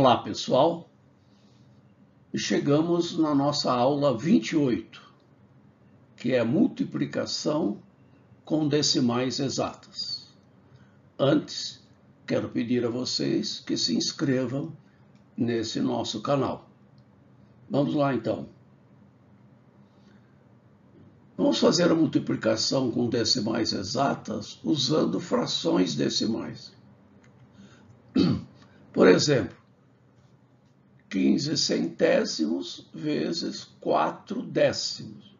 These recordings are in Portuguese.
Olá, pessoal. E chegamos na nossa aula 28, que é multiplicação com decimais exatas. Antes, quero pedir a vocês que se inscrevam nesse nosso canal. Vamos lá, então. Vamos fazer a multiplicação com decimais exatas usando frações decimais. Por exemplo, 15 centésimos vezes 4 décimos.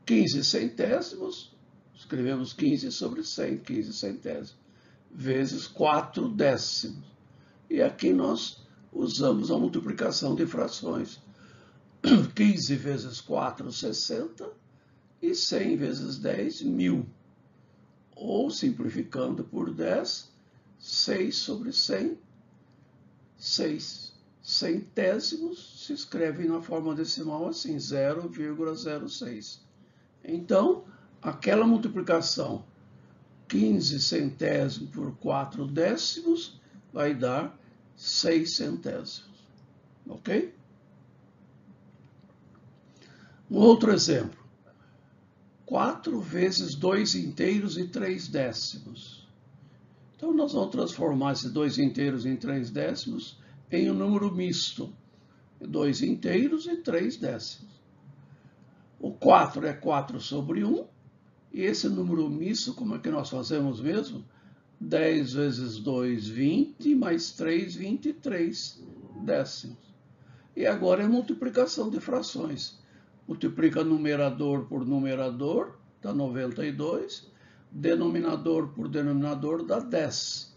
15 centésimos, escrevemos 15 sobre 100, 15 centésimos, vezes 4 décimos. E aqui nós usamos a multiplicação de frações. 15 vezes 4, 60, e 100 vezes 10, 1000. Ou, simplificando por 10, 6 sobre 100, 6 centésimos se escreve na forma decimal assim, 0,06. Então, aquela multiplicação 15 centésimos por 4 décimos vai dar 6 centésimos. Ok? Um outro exemplo. 4 vezes 2 inteiros e 3 décimos. Então, nós vamos transformar esses 2 inteiros em 3 décimos em um número misto. 2 inteiros e 3 décimos. O 4 é 4 sobre 1. E esse número misto, como é que nós fazemos mesmo? 10 vezes 2, 20, mais 3, 23 décimos. E agora é multiplicação de frações. Multiplica numerador por numerador, dá 92. Denominador por denominador, dá 10.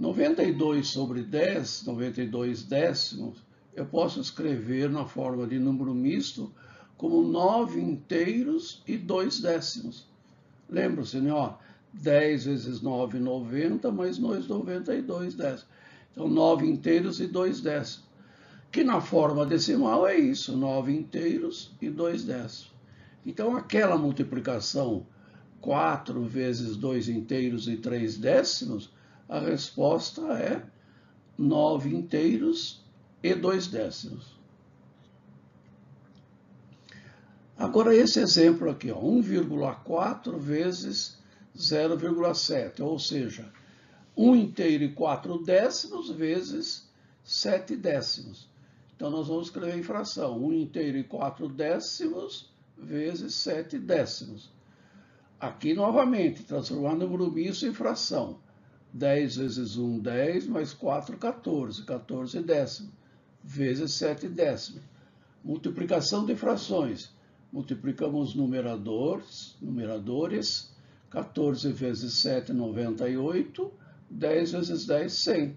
92 sobre 10, 92 décimos, eu posso escrever na forma de número misto como 9 inteiros e 2 décimos. Lembra-se, né? 10 vezes 9, 90, mais 92 décimos. Então, 9 inteiros e 2 décimos. Que na forma decimal é isso, 9 inteiros e 2 décimos. Então, aquela multiplicação 4 vezes 2 inteiros e 3 décimos, a resposta é 9 inteiros e 2 décimos. Agora, esse exemplo aqui, 1,4 vezes 0,7, ou seja, 1 inteiro e 4 décimos vezes 7 décimos. Então, nós vamos escrever em fração, 1 inteiro e 4 décimos vezes 7 décimos. Aqui, novamente, transformar número misto em fração. 10 vezes 1, 10, mais 4, 14. 14 décimos, vezes 7 décimos. Multiplicação de frações. Multiplicamos numeradores. 14 vezes 7, 98. 10 vezes 10, 100.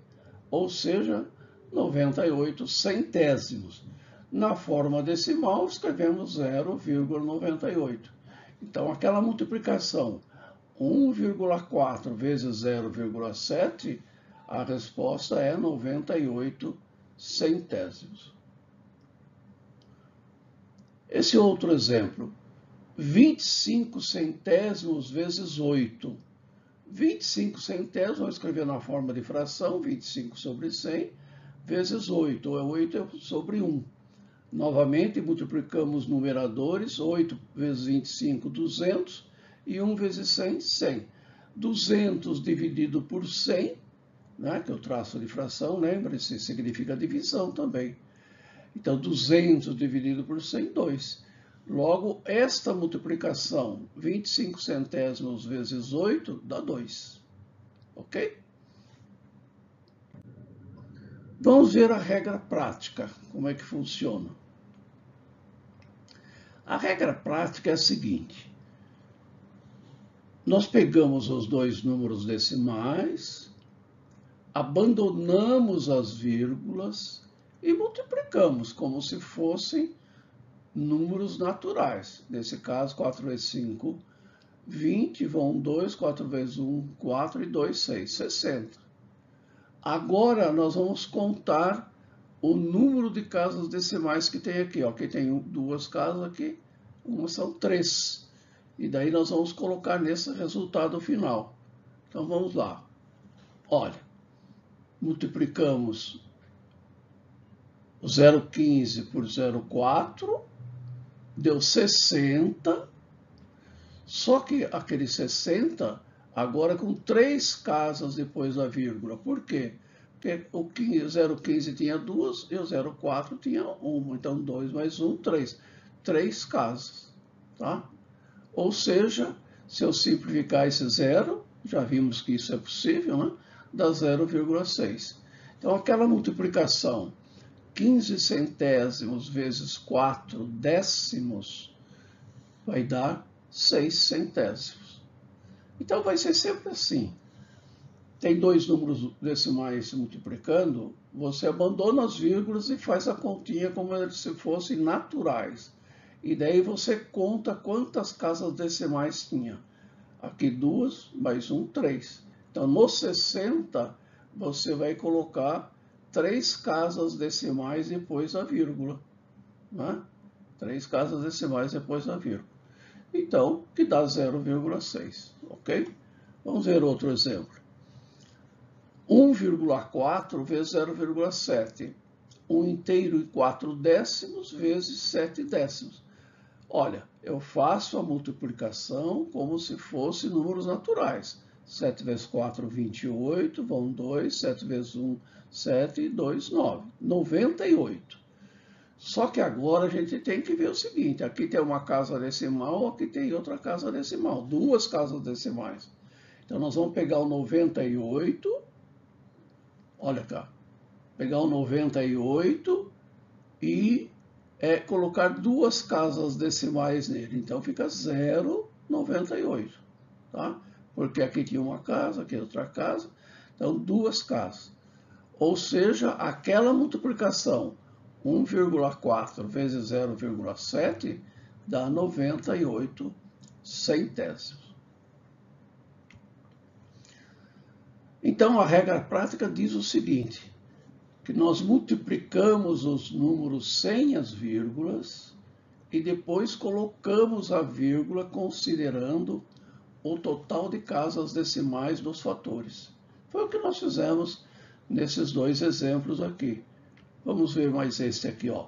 Ou seja, 98 centésimos. Na forma decimal, escrevemos 0,98. Então, aquela multiplicação 1,4 vezes 0,7, a resposta é 98 centésimos. Esse outro exemplo, 25 centésimos vezes 8. 25 centésimos, vamos escrever na forma de fração, 25 sobre 100, vezes 8, ou 8 sobre 1. Novamente, multiplicamos numeradores, 8 vezes 25, 200, e 1 vezes 100, 100. 200 dividido por 100, né, que é o traço de fração, lembre-se, significa divisão também. Então, 200 dividido por 100, 2. Logo, esta multiplicação, 25 centésimos vezes 8, dá 2. Ok? Vamos ver a regra prática, como é que funciona. A regra prática é a seguinte. Nós pegamos os dois números decimais, abandonamos as vírgulas e multiplicamos como se fossem números naturais. Nesse caso, 4 vezes 5, 20, vão 2, 4 vezes 1, 4 e 2, 6, 60. Agora, nós vamos contar o número de casas decimais que tem aqui. Aqui tem duas casas, aqui uma são 3. E daí nós vamos colocar nesse resultado final. Então, vamos lá. Olha, multiplicamos O 0,15 por 0,4 deu 60, só que aquele 60 agora com 3 casas depois da vírgula. Por quê? Porque o 0,15 tinha 2 e o 0,4 tinha 1. Então, 2 mais 1, 3. 3 casas. Tá? Ou seja, se eu simplificar esse zero, já vimos que isso é possível, né? Dá 0,6. Então, aquela multiplicação 15 centésimos vezes 4 décimos vai dar 6 centésimos. Então, vai ser sempre assim. Tem dois números decimais multiplicando, você abandona as vírgulas e faz a continha como se fossem naturais. E daí você conta quantas casas decimais tinha. Aqui 2, mais 1, 3. Então, no 60, você vai colocar 3 casas decimais depois da vírgula. Né? 3 casas decimais depois da vírgula. Então, que dá 0,6. Ok? Vamos ver outro exemplo. 1,4 vezes 0,7. 1 inteiro e 4 décimos vezes 7 décimos. Olha, eu faço a multiplicação como se fosse números naturais. 7 vezes 4, 28, vão 2, 7 vezes 1, 7 e 2, 9. 98. Só que agora a gente tem que ver o seguinte, aqui tem uma casa decimal, aqui tem outra casa decimal, duas casas decimais. Então nós vamos pegar o 98, olha cá, pegar o 98 e colocar duas casas decimais nele. Então fica 0,98, tá? Porque aqui tinha uma casa, aqui outra casa, então duas casas. Ou seja, aquela multiplicação 1,4 vezes 0,7 dá 98 centésimos. Então, a regra prática diz o seguinte, que nós multiplicamos os números sem as vírgulas e depois colocamos a vírgula considerando o total de casas decimais dos fatores. Foi o que nós fizemos nesses dois exemplos aqui. Vamos ver mais este aqui, ó.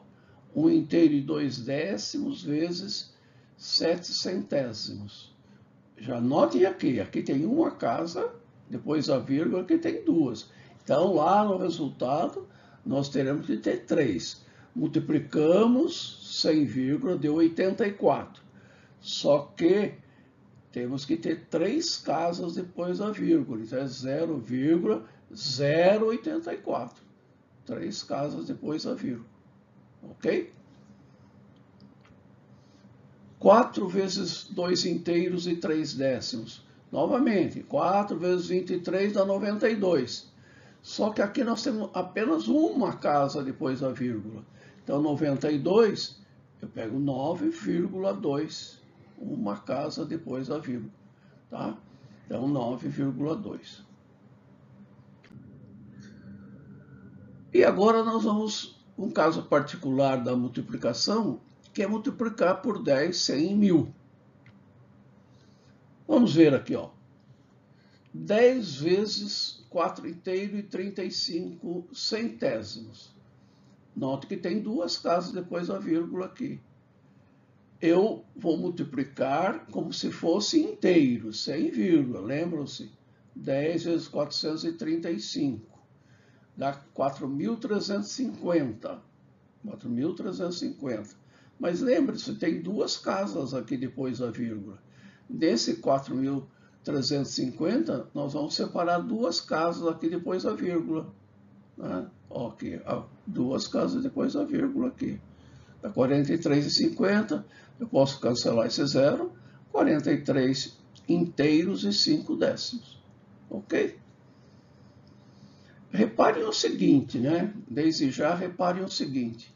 1 inteiro e 2 décimos vezes 7 centésimos. Já notem aqui tem uma casa, depois a vírgula, aqui tem duas. Então, lá no resultado, nós teremos que ter 3. Multiplicamos sem vírgula, deu 84. Só que temos que ter 3 casas depois da vírgula. Então, é 0,084. 3 casas depois da vírgula. Ok? 4 vezes 2 inteiros e 3 décimos. Novamente, 4 vezes 23 dá 92. Só que aqui nós temos apenas uma casa depois da vírgula. Então, 92, eu pego 9,2. Uma casa depois da vírgula. Tá? Então, 9,2. E agora nós vamos, um caso particular da multiplicação, que é multiplicar por 10 sem 1000. Vamos ver aqui, ó. 10 vezes 4 inteiro e 35 centésimos. Note que tem duas casas depois da vírgula aqui. Eu vou multiplicar como se fosse inteiro, sem vírgula, lembram-se? 10 vezes 435. Dá 4.350. 4.350. Mas lembre-se, tem duas casas aqui depois da vírgula. Desse 4.350, nós vamos separar duas casas aqui depois da vírgula. Né? Ok, duas casas depois da vírgula aqui. Dá 43,50. Eu posso cancelar esse zero. 43 inteiros e 5 décimos. Ok? Reparem o seguinte, né? Desde já, reparem o seguinte.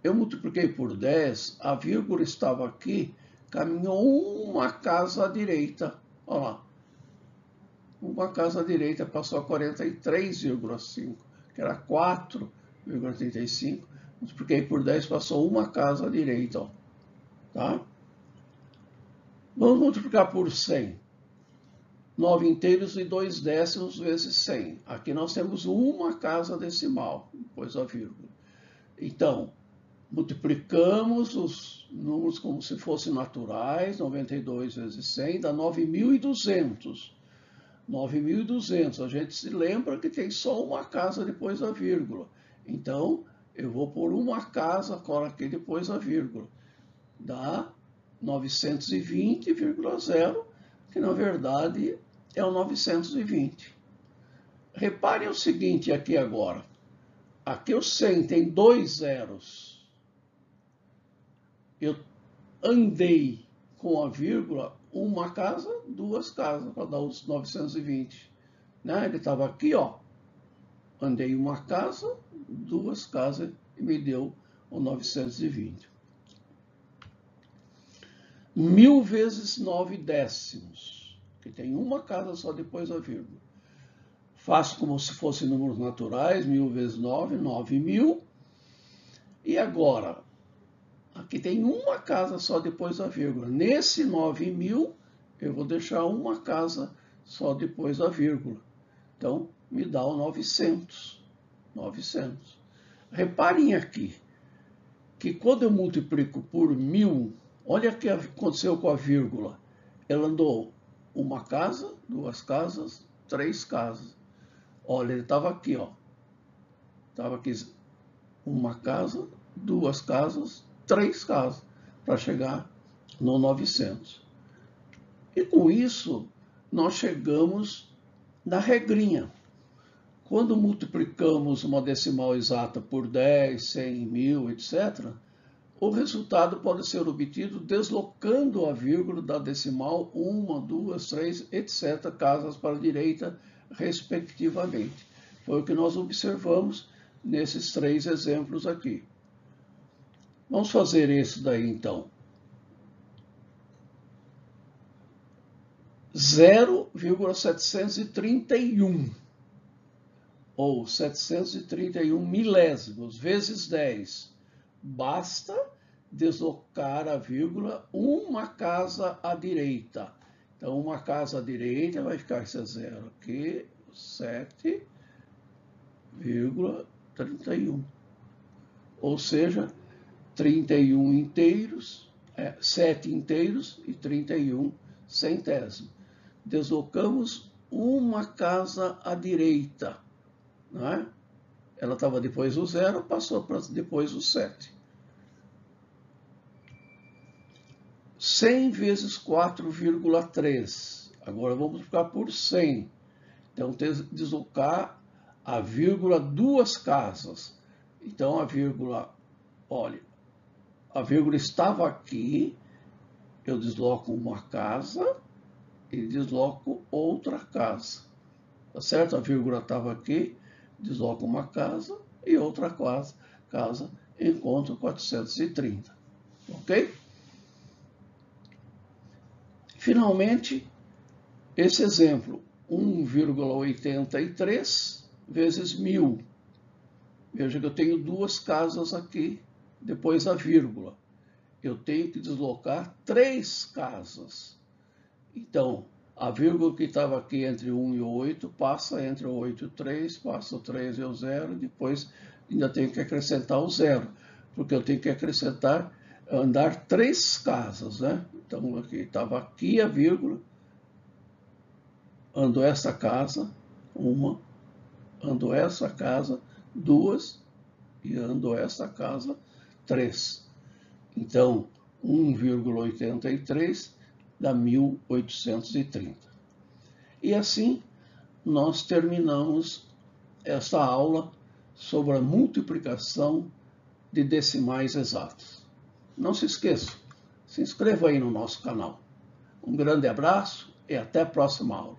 Eu multipliquei por 10, a vírgula estava aqui, caminhou uma casa à direita. Olha lá. Uma casa à direita passou a 43,5, que era 4,35. Multipliquei por 10, passou uma casa à direita. Ó. Tá? Vamos multiplicar por 100. 9 inteiros e 2 décimos vezes 100. Aqui nós temos uma casa decimal, depois da vírgula. Então, multiplicamos os números como se fossem naturais, 92 vezes 100 dá 9.200. 9.200, a gente se lembra que tem só uma casa depois da vírgula. Então, eu vou pôr uma casa agora aqui depois da vírgula. Dá 920,0, que na verdade é o 920. Reparem o seguinte aqui agora. Aqui o 100 tem 2 zeros. Eu andei com a vírgula uma casa, duas casas, para dar os 920. Né? Ele estava aqui, ó. Andei uma casa, duas casas e me deu o 920. 1000 vezes 9 décimos, que tem uma casa só depois da vírgula. Faço como se fossem números naturais, 1000 vezes 9, 9.000. E agora, aqui tem uma casa só depois da vírgula. Nesse 9.000, eu vou deixar uma casa só depois da vírgula. Então, me dá o 900. 900. Reparem aqui, que quando eu multiplico por 1000, olha o que aconteceu com a vírgula. Ela andou uma casa, duas casas, três casas. Olha, ele estava aqui, ó. Estava aqui uma casa, duas casas, três casas, para chegar no 900. E com isso, nós chegamos na regrinha. Quando multiplicamos uma decimal exata por 10, 100, 1000, etc., o resultado pode ser obtido deslocando a vírgula da decimal 1, 2, 3, etc., casas para a direita, respectivamente. Foi o que nós observamos nesses três exemplos aqui. Vamos fazer esse daí, então. 0,731, ou 731 milésimos, vezes 10. Basta deslocar a vírgula uma casa à direita. Então, uma casa à direita vai ficar esse zero aqui, 7,31. Ou seja, 31 inteiros, 7 inteiros e 31 centésimos. Deslocamos uma casa à direita, não é? Ela estava depois do zero, passou para depois do 7. 100 vezes 4,3. Agora vamos ficar por 100. Então, deslocar a vírgula duas casas. Então, a vírgula, olha, a vírgula estava aqui, eu desloco uma casa e desloco outra casa. Tá certo? A vírgula estava aqui, desloco uma casa e outra casa, encontro 430. Ok? Finalmente, esse exemplo, 1,83 vezes 1000. Veja que eu tenho duas casas aqui, depois a vírgula. Eu tenho que deslocar três casas. Então, a vírgula que estava aqui entre 1 e 8 passa entre o 8 e o 3, passa o 3 e o 0, depois ainda tenho que acrescentar o 0, porque eu tenho que acrescentar, andar três casas, né? Então, aqui estava aqui a vírgula, ando essa casa, uma, ando essa casa, duas, e ando essa casa, três. Então, 1,83 dá 1830. E assim, nós terminamos essa aula sobre a multiplicação de decimais exatos. Não se esqueça, se inscreva aí no nosso canal. Um grande abraço e até a próxima aula.